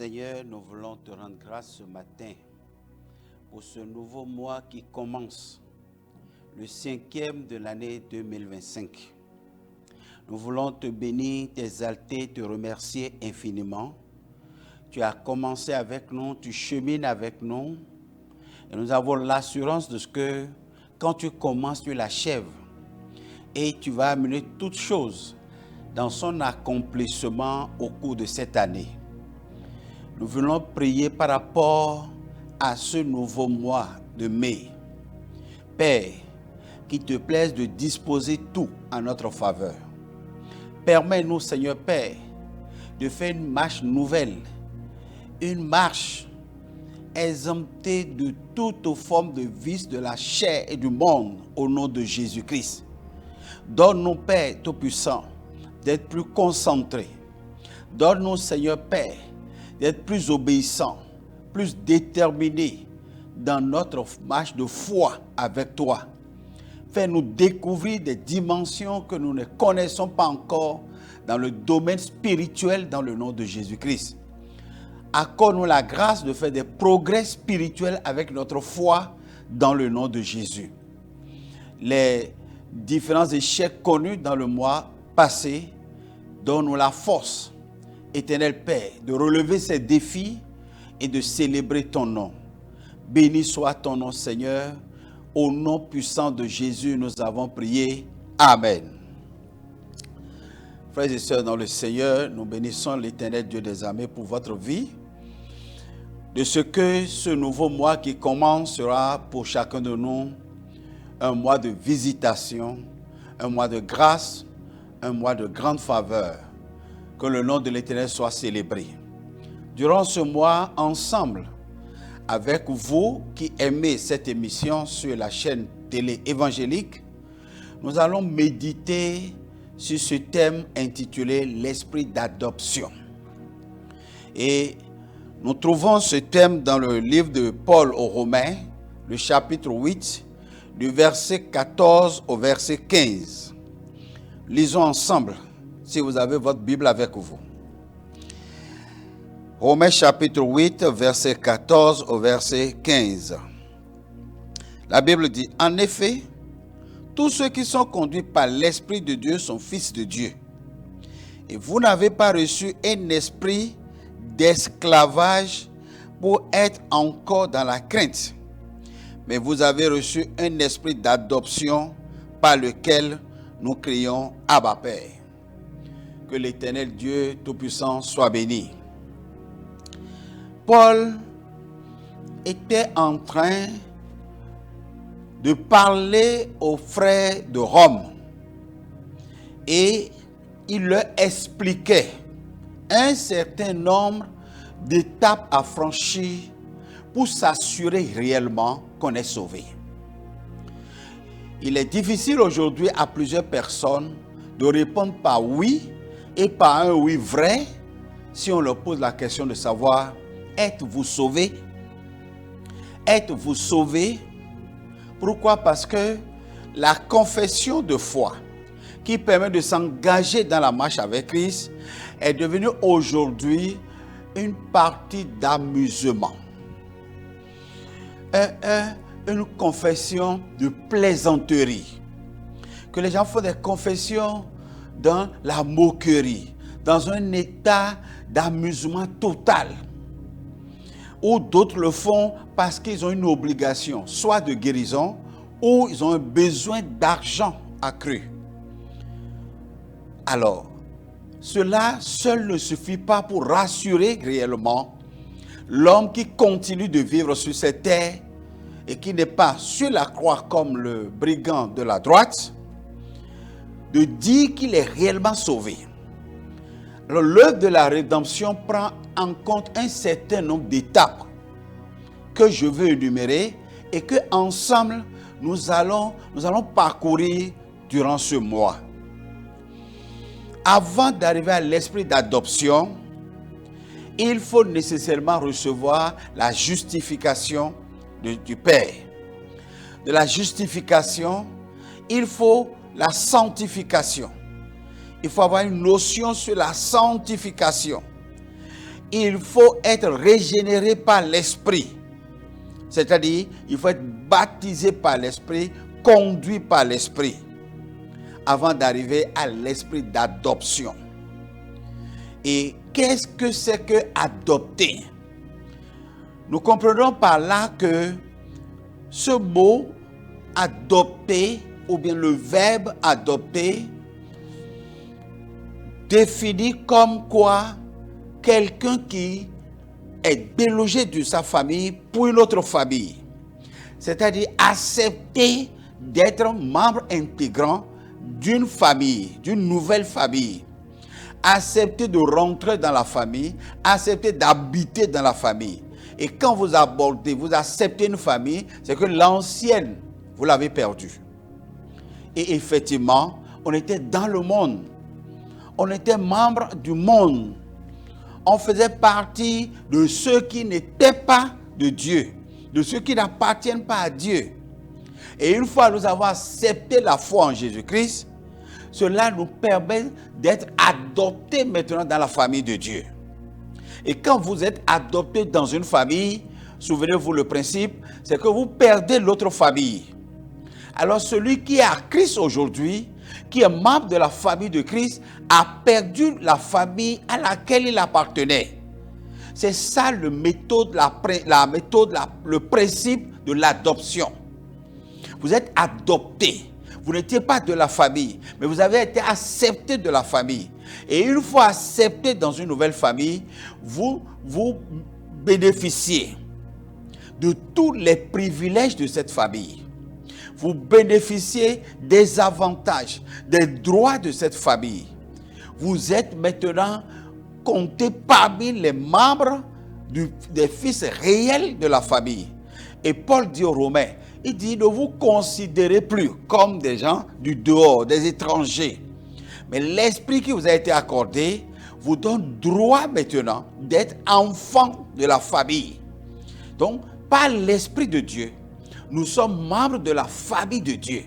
Seigneur, nous voulons te rendre grâce ce matin pour ce nouveau mois qui commence, le 5e de l'année 2025. Nous voulons te bénir, t'exalter, te remercier infiniment. Tu as commencé avec nous, tu chemines avec nous. Et nous avons l'assurance de ce que quand tu commences, tu l'achèves. Et tu vas amener toutes choses dans son accomplissement au cours de cette année. Nous voulons prier par rapport à ce nouveau mois de mai. Père, qu'il te plaise de disposer tout en notre faveur. Permets-nous, Seigneur Père, de faire une marche nouvelle, une marche exemptée de toute forme de vice de la chair et du monde au nom de Jésus-Christ. Donne-nous, Père Tout-Puissant, d'être plus concentrés. Donne-nous, Seigneur Père, d'être plus obéissants, plus déterminés dans notre marche de foi avec toi. Fais-nous découvrir des dimensions que nous ne connaissons pas encore dans le domaine spirituel dans le nom de Jésus-Christ. Accorde-nous la grâce de faire des progrès spirituels avec notre foi dans le nom de Jésus. Les différents échecs connus dans le mois passé, donne-nous la force, Éternel Père, de relever ces défis et de célébrer ton nom. Béni soit ton nom, Seigneur. Au nom puissant de Jésus, nous avons prié. Amen. Frères et sœurs dans le Seigneur, nous bénissons l'Éternel Dieu des armées pour votre vie. De ce que ce nouveau mois qui commence sera pour chacun de nous un mois de visitation, un mois de grâce, un mois de grande faveur. Que le nom de l'Éternel soit célébré. Durant ce mois, ensemble, avec vous qui aimez cette émission sur la chaîne télé évangélique, nous allons méditer sur ce thème intitulé « L'esprit d'adoption ». Et nous trouvons ce thème dans le livre de Paul aux Romains, le chapitre 8, du verset 14 au verset 15. Lisons ensemble, si vous avez votre Bible avec vous. Romains chapitre 8, verset 14 au verset 15. La Bible dit, « En effet, tous ceux qui sont conduits par l'Esprit de Dieu sont fils de Dieu. Et vous n'avez pas reçu un esprit d'esclavage pour être encore dans la crainte, mais vous avez reçu un esprit d'adoption par lequel nous crions « Abba Père ». Que l'Éternel Dieu Tout-Puissant soit béni. Paul était en train de parler aux frères de Rome et il leur expliquait un certain nombre d'étapes à franchir pour s'assurer réellement qu'on est sauvé. Il est difficile aujourd'hui à plusieurs personnes de répondre par oui et par un oui vrai si on leur pose la question de savoir: êtes-vous sauvé? Êtes-vous sauvé? Pourquoi? Parce que la confession de foi qui permet de s'engager dans la marche avec Christ est devenue aujourd'hui une partie d'amusement. Une confession de plaisanterie. Que les gens font des confessions dans la moquerie, dans un état d'amusement total. Ou d'autres le font parce qu'ils ont une obligation, soit de guérison, ou ils ont un besoin d'argent accru. Alors, cela seul ne suffit pas pour rassurer réellement l'homme qui continue de vivre sur cette terre et qui n'est pas sur la croix comme le brigand de la droite, de dire qu'il est réellement sauvé. Alors, l'œuvre de la rédemption prend en compte un certain nombre d'étapes que je veux énumérer et que ensemble nous allons parcourir durant ce mois. Avant d'arriver à l'esprit d'adoption, il faut nécessairement recevoir la justification du Père. De la justification, il faut la sanctification. Il faut avoir une notion sur la sanctification. il faut être régénéré par l'Esprit. C'est-à-dire, il faut être baptisé par l'Esprit, conduit par l'Esprit, avant d'arriver à l'esprit d'adoption. Et qu'est-ce que c'est que adopter? Nous comprenons par là que ce mot adopter, ou bien le verbe adopter, définit comme quoi quelqu'un qui est délogé de sa famille pour une autre famille. C'est-à-dire accepter d'être membre intégrant d'une famille, d'une nouvelle famille. Accepter de rentrer dans la famille, accepter d'habiter dans la famille. Et quand vous abordez, vous acceptez une famille, c'est que l'ancienne, vous l'avez perdue. Et effectivement, on était dans le monde. On était membre du monde. On faisait partie de ceux qui n'étaient pas de Dieu, de ceux qui n'appartiennent pas à Dieu. Et une fois nous avons accepté la foi en Jésus-Christ, cela nous permet d'être adoptés maintenant dans la famille de Dieu. Et quand vous êtes adopté dans une famille, souvenez-vous le principe, c'est que vous perdez l'autre famille. Alors celui qui est à Christ aujourd'hui, qui est membre de la famille de Christ, a perdu la famille à laquelle il appartenait. C'est ça le principe de l'adoption. Vous êtes adopté. Vous n'étiez pas de la famille, mais vous avez été accepté de la famille. Et une fois accepté dans une nouvelle famille, vous bénéficiez de tous les privilèges de cette famille. Vous bénéficiez des avantages, des droits de cette famille. Vous êtes maintenant compté parmi les membres des fils réels de la famille. Et Paul dit aux Romains, il dit, ne vous considérez plus comme des gens du dehors, des étrangers. Mais l'esprit qui vous a été accordé vous donne droit maintenant d'être enfant de la famille. Donc, par l'Esprit de Dieu, nous sommes membres de la famille de Dieu.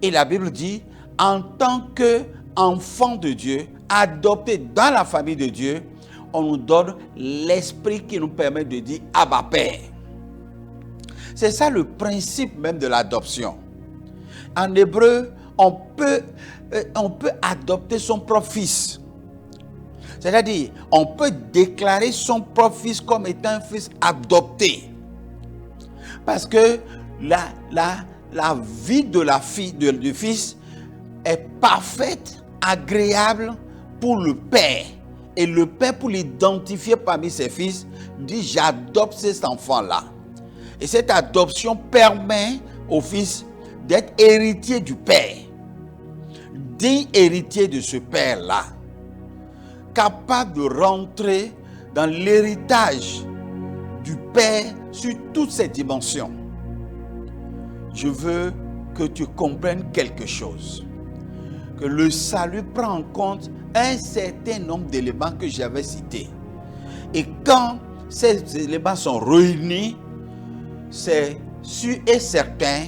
Et la Bible dit, en tant qu'enfants de Dieu, adoptés dans la famille de Dieu, on nous donne l'Esprit qui nous permet de dire « Abba Père ». C'est ça le principe même de l'adoption. En hébreu, on peut adopter son propre fils. C'est-à-dire, on peut déclarer son propre fils comme étant un fils adopté. Parce que la vie de la fille, du fils est parfaite, agréable pour le père. Et le père, pour l'identifier parmi ses fils, dit « J'adopte cet enfant-là ». Et cette adoption permet au fils d'être héritier du père, digne héritier de ce père-là, capable de rentrer dans l'héritage du père sur toutes ses dimensions. Je veux que tu comprennes quelque chose, que le salut prend en compte un certain nombre d'éléments que j'avais cités. Et quand ces éléments sont réunis, c'est sûr et certain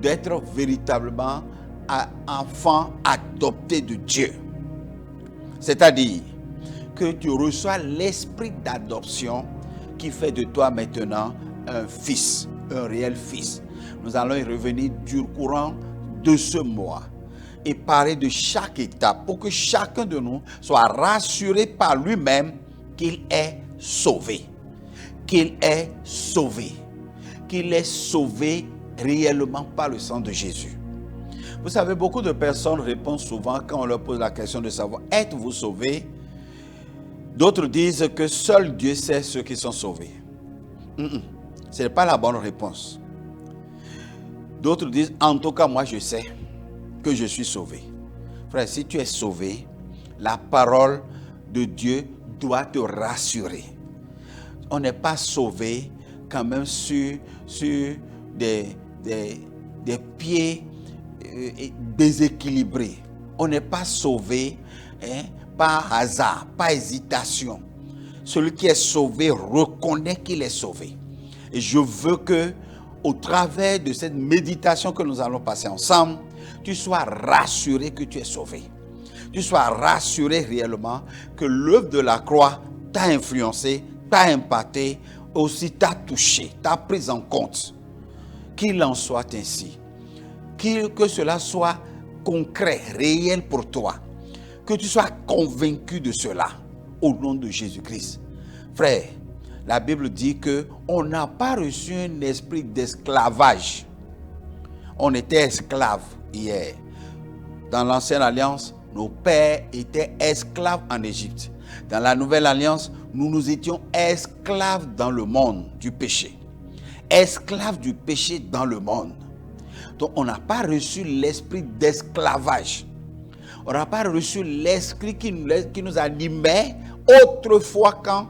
d'être véritablement un enfant adopté de Dieu. C'est-à-dire que tu reçois l'esprit d'adoption qui fait de toi maintenant un fils, un réel fils. Nous allons y revenir du courant de ce mois et parler de chaque étape pour que chacun de nous soit rassuré par lui-même qu'il est sauvé. Qu'il est sauvé. Qu'il est sauvé réellement par le sang de Jésus. Vous savez, beaucoup de personnes répondent souvent quand on leur pose la question de savoir « Êtes-vous sauvé ?» D'autres disent que seul Dieu sait ceux qui sont sauvés. Ce n'est pas la bonne réponse. D'autres disent « En tout cas, moi je sais que je suis sauvé. » Frère, si tu es sauvé, la parole de Dieu doit te rassurer. On n'est pas sauvé quand même sur des pieds déséquilibrés. On n'est pas sauvé par hasard, par hésitation. Celui qui est sauvé reconnaît qu'il est sauvé. Et je veux que, au travers de cette méditation que nous allons passer ensemble, tu sois rassuré que tu es sauvé. Tu sois rassuré réellement que l'œuvre de la croix t'a influencé, t'a impacté, aussi t'a touché, t'a pris en compte. Qu'il en soit ainsi. Que cela soit concret, réel pour toi. Que tu sois convaincu de cela au nom de Jésus-Christ. Frère, la Bible dit qu'on n'a pas reçu un esprit d'esclavage. On était esclaves hier. Dans l'ancienne alliance, nos pères étaient esclaves en Égypte. Dans la nouvelle alliance, nous étions esclaves dans le monde du péché. Esclaves du péché dans le monde. Donc on n'a pas reçu l'esprit d'esclavage. On n'a pas reçu l'esprit qui nous animait autrefois quand,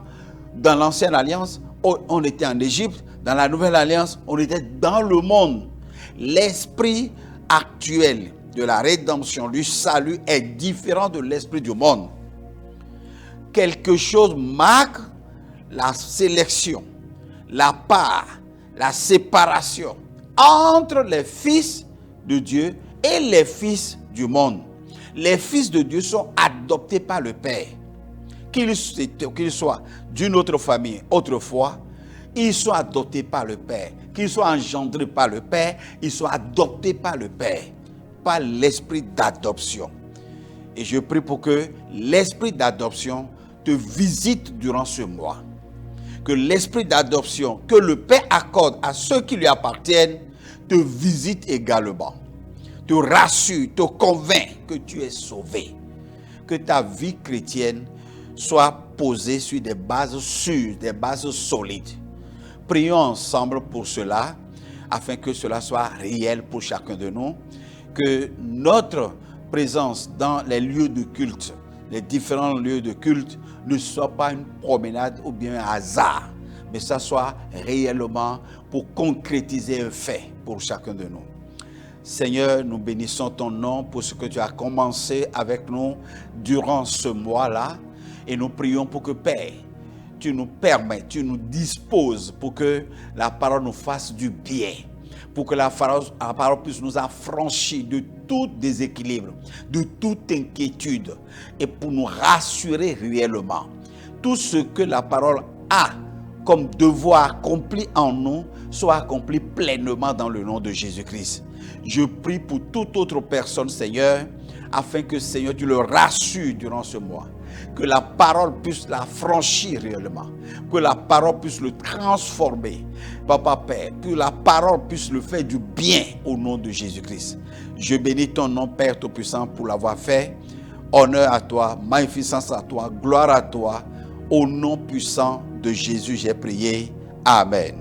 dans l'ancienne alliance, on était en Égypte. Dans la nouvelle alliance, on était dans le monde. L'esprit actuel de la rédemption, du salut est différent de l'esprit du monde. Quelque chose marque la sélection, la part, la séparation entre les fils de Dieu et les fils du monde. Les fils de Dieu sont adoptés par le Père. Qu'ils soient d'une autre famille autrefois, ils sont adoptés par le Père. Qu'ils soient engendrés par le Père, ils sont adoptés par le Père, par l'esprit d'adoption. Et je prie pour que l'esprit d'adoption te visite durant ce mois. Que l'esprit d'adoption que le Père accorde à ceux qui lui appartiennent te visite également. Te rassure, te convainc que tu es sauvé. Que ta vie chrétienne soit posée sur des bases sûres, des bases solides. Prions ensemble pour cela, afin que cela soit réel pour chacun de nous. Que notre présence dans les lieux de culte, les différents lieux de culte, ne soit pas une promenade ou bien un hasard, mais ça soit réellement pour concrétiser un fait pour chacun de nous. Seigneur, nous bénissons ton nom pour ce que tu as commencé avec nous durant ce mois-là, et nous prions pour que, Père, tu nous permettes, tu nous disposes pour que la parole nous fasse du bien, pour que la parole puisse nous affranchir de tout déséquilibre, de toute inquiétude, et pour nous rassurer réellement. Tout ce que la parole a comme devoir accompli en nous, soit accompli pleinement dans le nom de Jésus-Christ. Je prie pour toute autre personne, Seigneur, afin que, Seigneur, tu le rassures durant ce mois. Que la parole puisse l'affranchir réellement. Que la parole puisse le transformer. Papa Père, que la parole puisse le faire du bien au nom de Jésus-Christ. Je bénis ton nom, Père Tout-Puissant, pour l'avoir fait. Honneur à toi, magnificence à toi, gloire à toi. Au nom puissant de Jésus, j'ai prié. Amen.